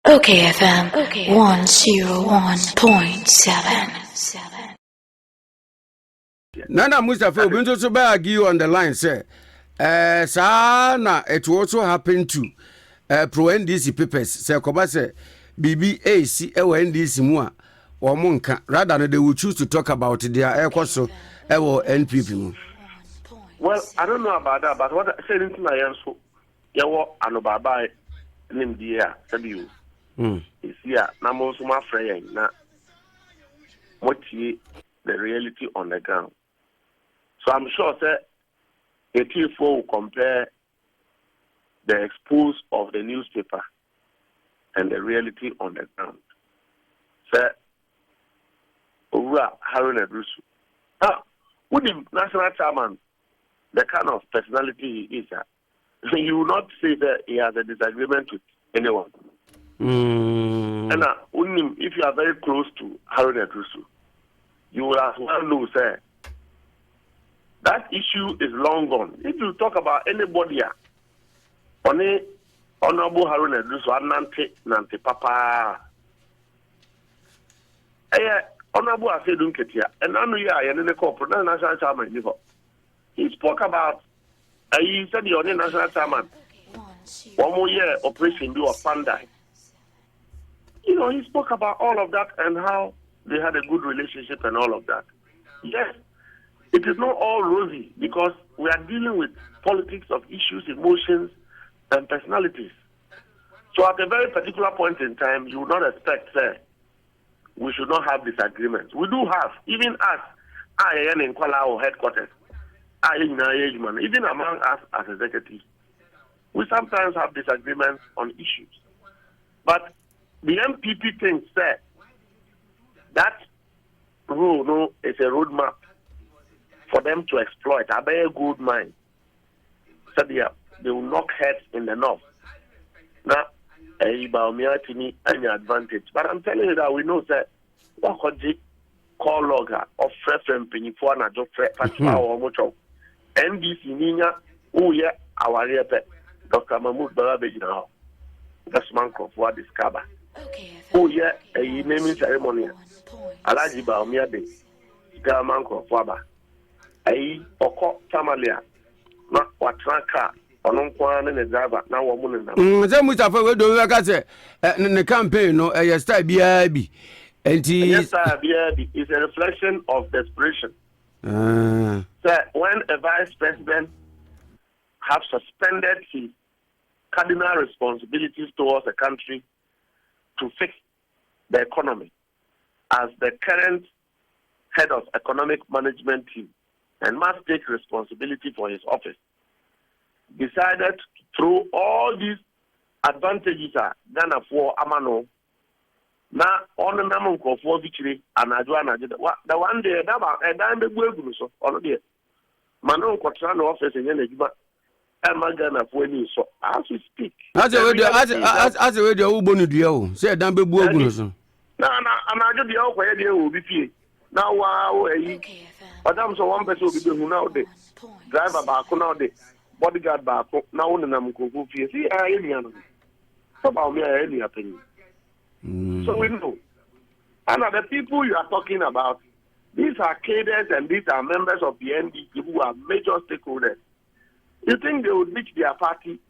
okayfm 101.7. Nana Mustafa we to bag you on the line say it also happened to pro NDC papers say koba say BBAC NDC mu a omonka rather they will choose to talk about their ekoso NPP mu. Well, I don't know about that, but what I said into my answer, yawo anobaba nim dia said you. Is here na my friend na what the reality on the ground. So I'm sure that a T4 will compare the expose of the newspaper and the reality on the ground. So, Harun Edrusu. With the national chairman, the kind of personality he is, you will not say that he has a disagreement with anyone. And if you are very close to Harun Edrusu, you will as well know, sir, that issue is long gone. If you talk about anybody, only Honorable Harun Edrusu, Nante Papa, Honorable Asedun Ketia, and I know you are in the corporate national chairman. He spoke about, he said the only national chairman, 1 more year operation do a panda. You know, he spoke about all of that and how they had a good relationship and all of that. Yes, it is not all rosy because we are dealing with politics of issues, emotions, and personalities. So at a very particular point in time, you would not expect we should not have disagreements. We do have, even us, IAN in Kuala Lumpur headquarters, even among us as executives, we sometimes have disagreements on issues. But the MPP thinks that rule is a roadmap for them to exploit a very good mind. So they will knock heads in the north. Now, Veep Bawumia to me any advantage. But I'm telling you that we know that what could the call logger of Frefrem Pinifo and Joe Fatima or Mocho NDC Nina, our repe, Dr. Mahmoud Barabe now. That's man for discover. A naming ceremony. Alaji Bawumia Day. Gamanko Faba. Oko Tamalia. Not what Ranka. Ononkwan ne driver na wo mu nenam. Say Mustafa we do we ka say the campaign no style bia bi. Enti yes sir, is a reflection of desperation. So when a vice president have suspended his cardinal responsibilities towards the country to fix the economy as the current head of economic management team and must take responsibility for his office, decided to throw all these advantages Ghana for Amano. Now, on the number of four victory and Adwana, the one day that dime the Gugus on the Manon Cotrano office in Yenejima and Magana for any so as we speak. As a way, the Ubonu Dio said, Dambe Gugus. No, I'm not the old way they will be paid. Now, wow, but I'm so one person will be doing nowadays. Driver back nowadays. Bodyguard back now on the Namuko. See, I am about me, any opinion. So we know. And the people you are talking about, these are cadres and these are members of the NDC who are major stakeholders. You think they will reach their party?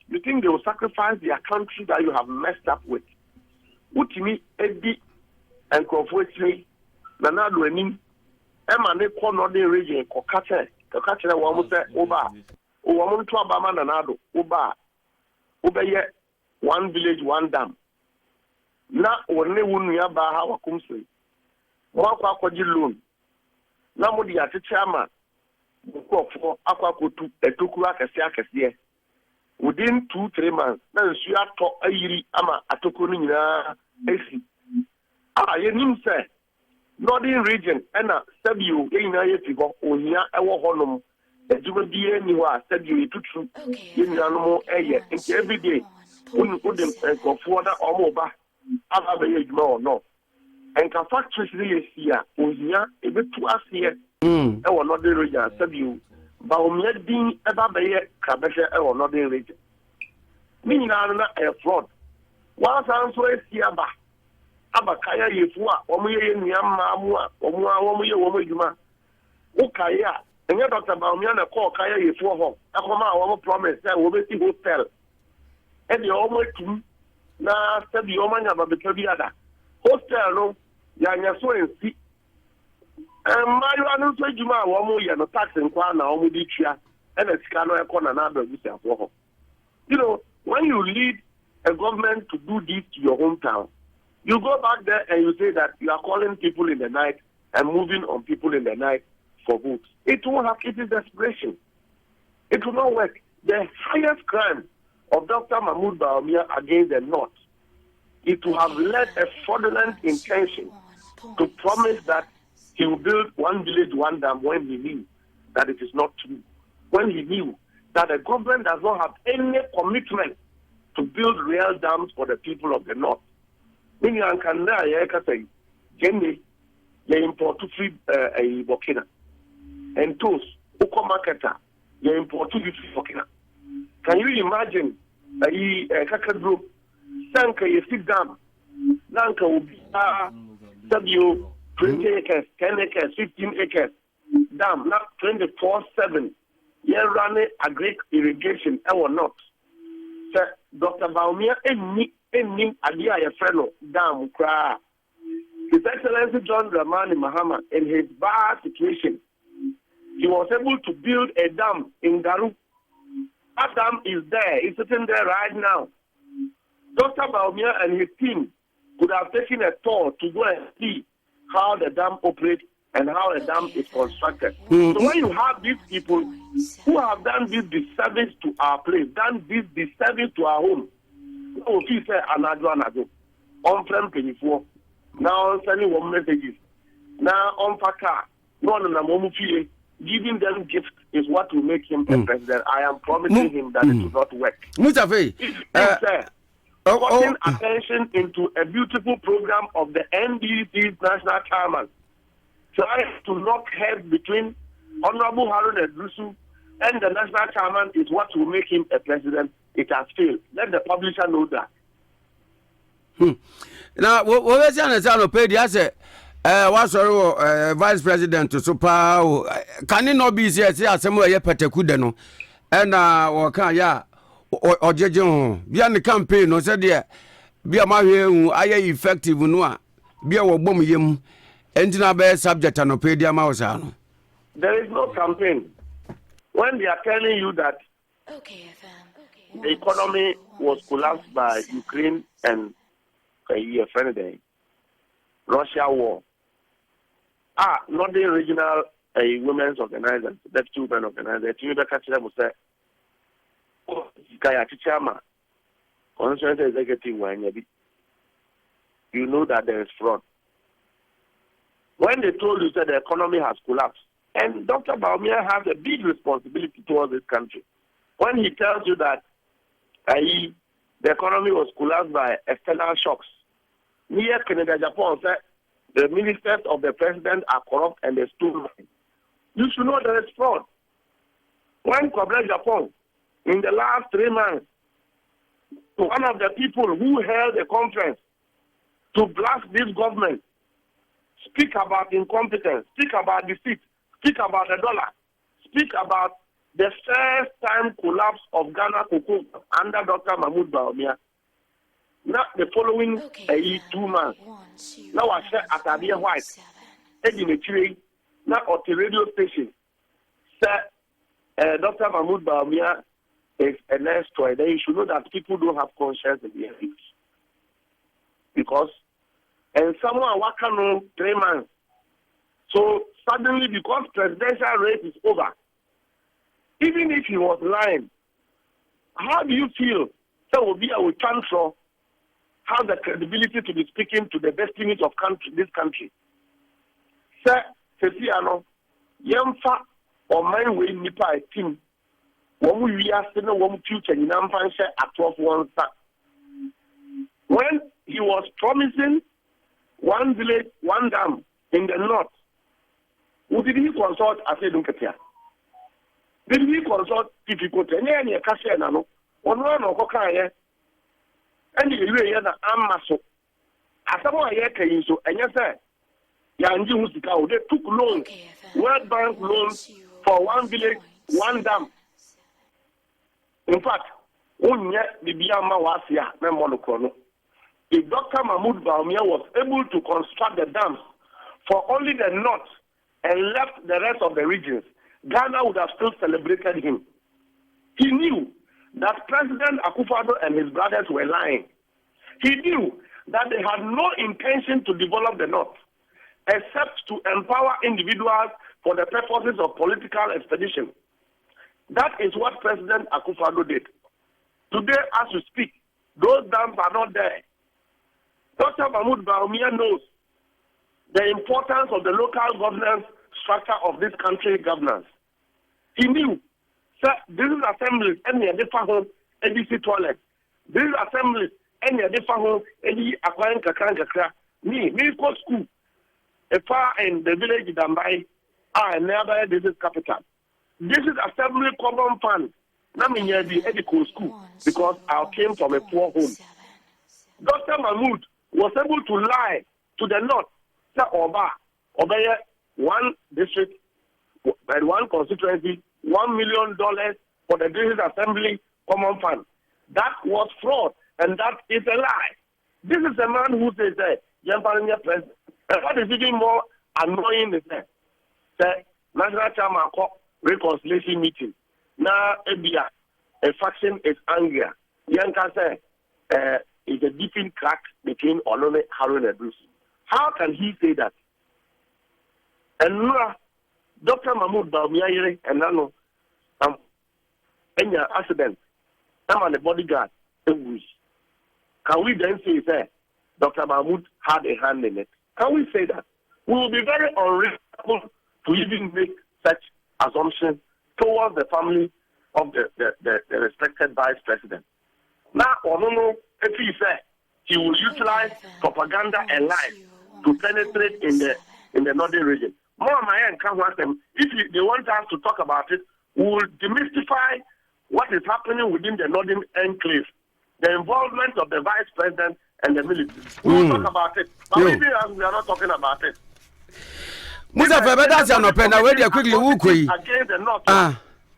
You think they will sacrifice their country that you have messed up with? Utimi, Eddie, and Kofwetri, Nanado, and Emma, they call not the region, Kokate, one say, Oba. Woman to Abama Nanado, Uba, Ubeye, one village, one dam. Na one wouldn't have how a kumsi. Waka loan. Namudi at the chairman, for Aquacotu, a Tukura Kasiakas. Within 2-3 months, then she had to a yiri ama Atokunina AC. You say, Northern region, and a Sabu, Yetigo, Onia, our honum. That you will be anywhere, said you to true, in animal air, and every day, wouldn't go further or more back, other age more, no. And can factories really see ya, Onia, a bit to us here, or not the region, said you, Bawumia ever by Cabesha or not the region. Meaning, I'm not a fraud. Once I'm so aba kaya yefua, omuye nyama amua, omuye juma. Ukaya, and yet Dr. Bawumia na call kaya yefua ho. Akoma omo promise that we be hotel. And the omo team na stebi omanya babekebi ada. Hostel no ya so ensi. Mayu anu so juma omo ye no tax nkwa na omo di tua. And the sika no ekona na abagusia ho. You know, when you lead a government to do this to your hometown, you go back there and you say that you are calling people in the night and moving on people in the night for votes. It won't have, it is desperation. It will not work. The highest crime of Dr. Mahmoud Bawumia against the North is to have led a fraudulent intention to promise that he will build one village, one dam when he knew that it is not true. When he knew that the government does not have any commitment to build real dams for the people of the North. When you can say, Jenny, you import to free a Burkina. And those who come marketer, you import to free Burkina. Can you imagine a Kakadu, Sanka, you sit down, Nanka will be 20 acres, 10 acres, 15 acres, dam, not 24/7. You're running a great irrigation, or not. Sir, Dr. Bawumia, any idea a fellow, damn cry. His Excellency John Dramani Mahama, in his bad situation, he was able to build a dam in Garu. That dam is there, it's sitting there right now. Dr. Bawumia and his team could have taken a tour to go and see how the dam operates and how a dam is constructed. So when you have these people who have done this disservice to our place, done this disservice to our home, no feel say anado, on frame 24, now sending one messages, now on Paka, no giving them gifts is what will make him a president. I am promising him that it will not work. Mustafa, putting attention into a beautiful program of the NDC's national chairman, trying to knock heads between Honorable Harun Edrusu and the national chairman is what will make him a president. It has failed. Let the publisher know that. Now, what was the pay? I said, what's our vice president to super? Can it not be said, somewhere you put a kudeno and or can ya or judging beyond the campaign? No, said, yeah, be a my I effective no be a bomb yim. Engineer subject and Opedia Mouse. There is no campaign. When they are telling you that the economy was collapsed by Ukraine and a friend day, Russia war. Not the original women's organizer, that's two men organizer. You better catch them say, oh, Kaya Chichama, constituent executive, you know that there is fraud. When they told you that the economy has collapsed, and Dr. Bawumia has a big responsibility towards this country. When he tells you that the economy was collapsed by external shocks, near Canada, Japan said the ministers of the president are corrupt and they stole money. You should know there is fraud. When Canada, Japan, in the last 3 months, one of the people who held a conference to blast this government, speak about incompetence, speak about deceit, speak about the dollar, speak about the first time collapse of Ghana cocoa under Dr. Mahmoud Bawumia. Not the following 2 months. Now I said at Abia White, in a tree, now at the radio station, said Dr. Mahmoud Bawumia is a nurse toy. Then you should know that people don't have conscience in their lives. Because and someone working on 3 months. So suddenly, because presidential race is over, even if he was lying, how do you feel? So will be a control, have the credibility to be speaking to the destinies of this country. Sir, Sesiano, Yamfa or my way nipa team, when we are still one future in Amfanse at 12 when he was promising one village, one dam in the north. Who did he consult? I said, look at here. Did he consult difficulty? Any cashier, no, one or Hokaya. And the way na amaso. Asamo ayeka so enye say yanji husika they took loans, World Bank loans for one village, one dam. In fact, unye bibiyama wasia na monokrono. If Dr. Mahmoud Bawumia was able to construct the dams for only the north and left the rest of the regions, Ghana would have still celebrated him. He knew that President Akufo-Addo and his brothers were lying. He knew that they had no intention to develop the north, except to empower individuals for the purposes of political expedition. That is what President Akufo-Addo did. Today, as we speak, those dams are not there. Dr. Mahmoud Bawumia knows the importance of the local governance structure of this country governance. He knew that this is assembly any different home ABC toilet. This is assembly any different home any acquiring kakra. Me go school. Far in the village Dambai, nearby this is capital. This is assembly common fund. Na me be medical school because I came from a poor home. Dr. Mahmoud was able to lie to the north. Say Obey one district, one constituency, $1 million for the district assembly common fund. That was fraud, and that is a lie. This is a man who says that president. And what is even more annoying is that the National Chairman called reconciliation meeting. Now, a faction is angry. Yanka say is a deepening crack between Onome, Harun, and Bruce. How can he say that? And Dr. Mahmoud Bawumia and Nano, any accident, I'm on the bodyguard. Can we then say that Dr. Mahmoud had a hand in it? Can we say that? We will be very unreasonable to even make such assumptions towards the family of the respected vice president. Now, Onono, if he said he will utilize propaganda and lies to penetrate in the northern region. More and can want them. If they want us to talk about it, we will demystify what is happening within the northern enclave, the involvement of the vice president and the military. We will talk about it, but we are not talking about it. Mustafa, that's an open. Quickly, against the north.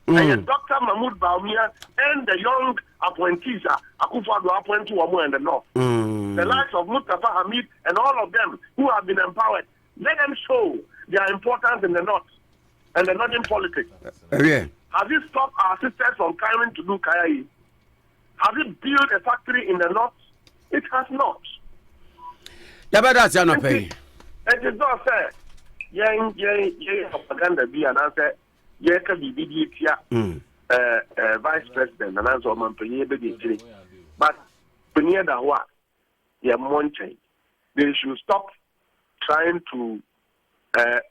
And Dr. Mahmoud Bawumia and the young appointees, Akufo-Addo appointed in the north. The likes of Mustafa Hamid and all of them who have been empowered. Let them show their importance in the north and the northern politics. Have you stopped our sisters from coming to do Kayai? Have you built a factory in the north? It has not. It is not fair. Propaganda be an answer. Vice President and answer on but near the what they should stop trying to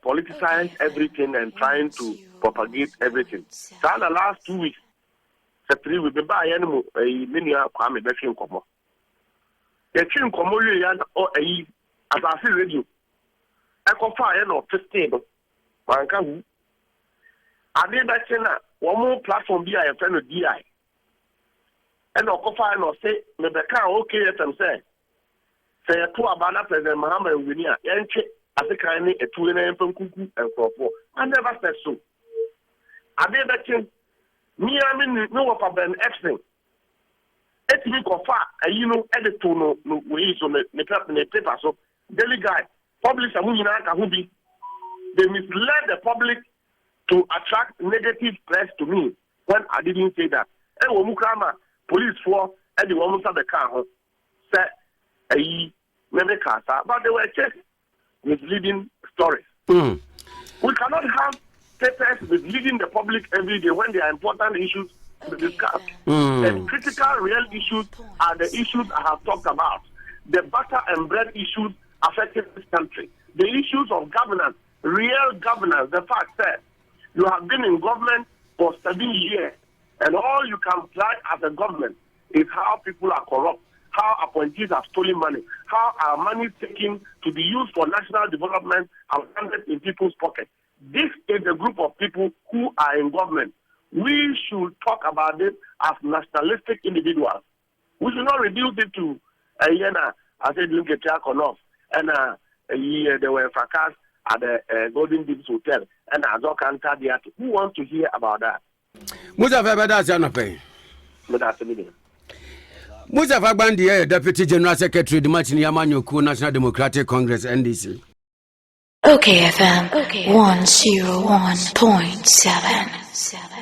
politicize everything and trying to propagate everything. So the last 2 weeks, we will be by any many Kwame Befin Komo. The Chin Komo or a as radio. I confine or 15. Manka I did that channel, one more platform be a friend of DI. And Okofine or say, Rebecca, okayfm say a two Abana President Muhammad Winia, and as a kind of 2 and Kuku and 4. I never said so. I did that channel, me, I mean, no of Ben Epstein. It's me go far, and edit to no ways on the paper. So, Daily Guide, publish a Munina Kahubi. They misled the public to attract negative press to me when I didn't say that. And Womukrama, police for and the woman of the car said but they were just misleading stories. We cannot have papers misleading the public every day when there are important issues to discuss. The critical real issues are the issues I have talked about. The butter and bread issues affecting this country. The issues of governance, real governance, the fact that you have been in government for 7 years, and all you can apply as a government is how people are corrupt, how appointees have stolen money, how our money is taken to be used for national development and landed in people's pockets. This is a group of people who are in government. We should talk about it as nationalistic individuals. We should not reduce it to a yena. I said, look at Yakonov, and they were fracas at the Golden Deeps Hotel, and Azokanta Diat. Who wants to hear about that? Mustafa Gbandi, Deputy General Secretary, the Martin Yamanyoku National Democratic Congress, NDC. OKFM 101.7.